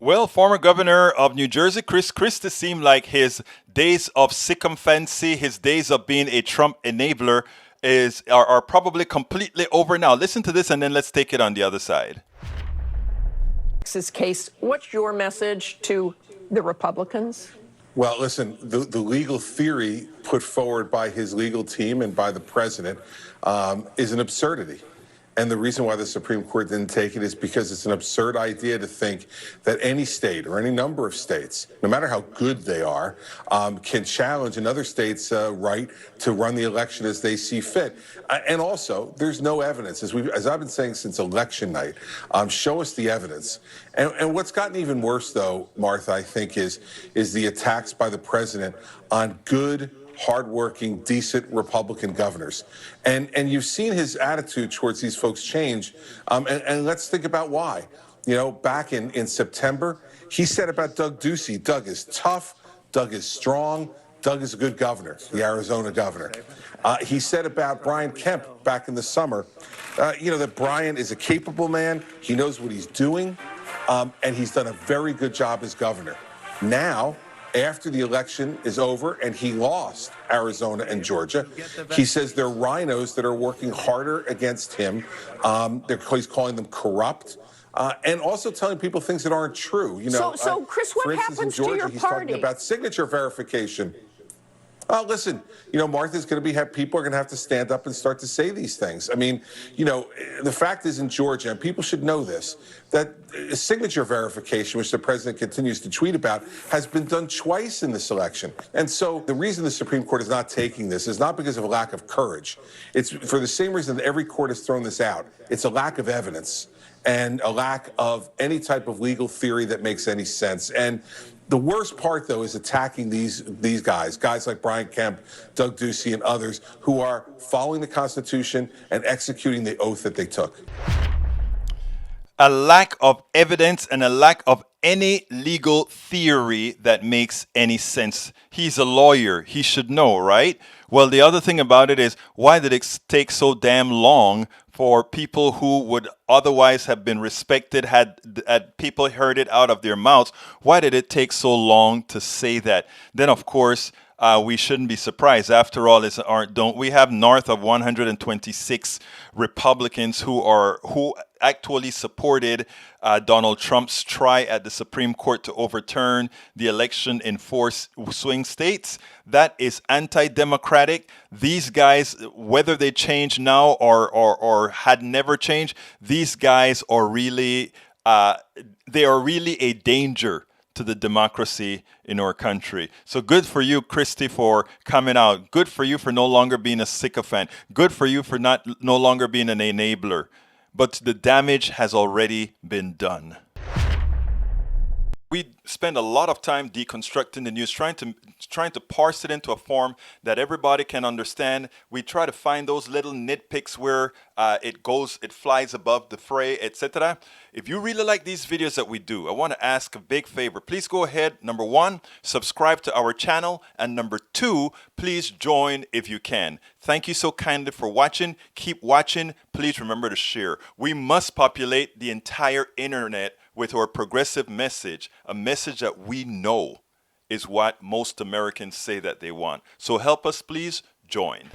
Well, former governor of New Jersey, Christie, seemed like his days of sycophancy, his days of being a Trump enabler, are probably completely over now. Listen to this, and then let's take it on the other side. This case, what's your message to the Republicans? Well, listen, the legal theory put forward by his legal team and by the president is an absurdity. And the reason why the Supreme Court didn't take it is because it's an absurd idea to think that any state or any number of states, no matter how good they are, can challenge another state's right to run the election as they see fit. And also, there's no evidence, as I've been saying since election night. Show us the evidence. And what's gotten even worse, though, Martha, I think, is the attacks by the president on good, hardworking, decent Republican governors. And you've seen his attitude towards these folks change. And let's think about why. You know, back in September, he said about Doug Ducey, Doug is tough, Doug is strong, Doug is a good governor, the Arizona governor. He said about Brian Kemp back in the summer, that Brian is a capable man, he knows what he's doing, and he's done a very good job as governor. Now, after the election is over and he lost Arizona and Georgia, he says they're rhinos that are working harder against him. He's calling them corrupt. And also telling people things that aren't true. So Chris, what happens to your he's party? Talking about signature verification. Listen, Martha's going to people are going to have to stand up and start to say these things. I mean, the fact is in Georgia, and people should know this, that signature verification, which the president continues to tweet about, has been done twice in this election. And so the reason the Supreme Court is not taking this is not because of a lack of courage. It's for the same reason that every court has thrown this out. It's a lack of evidence and a lack of any type of legal theory that makes any sense. And the worst part, though, is attacking these guys like Brian Kemp, Doug Ducey, and others who are following the Constitution and executing the oath that they took. A lack of evidence and a lack of any legal theory that makes any sense. He's a lawyer. He should know, right? Well, the other thing about it is, why did it take so damn long for people who would otherwise have been respected, had people heard it out of their mouths? Why did it take so long to say that? Then, of course, we shouldn't be surprised. After all, don't we have north of 126 Republicans who actually supported Donald Trump's try at the Supreme Court to overturn the election in 4 swing states? That is anti-democratic. These guys, whether they change now or had never changed, these guys are really they are really a danger to the democracy in our country. So good for you, Christie, for coming out. Good for you for no longer being a sycophant. Good for you for no longer being an enabler. But the damage has already been done. We spend a lot of time deconstructing the news, trying to parse it into a form that everybody can understand. We try to find those little nitpicks where it flies above the fray, etc. If you really like these videos that we do, I want to ask a big favor. Please go ahead, number 1, subscribe to our channel, and number 2, please join if you can. Thank you so kindly for watching. Keep watching. Please remember to share. We must populate the entire internet with our progressive message, a message that we know is what most Americans say that they want. So help us, please join.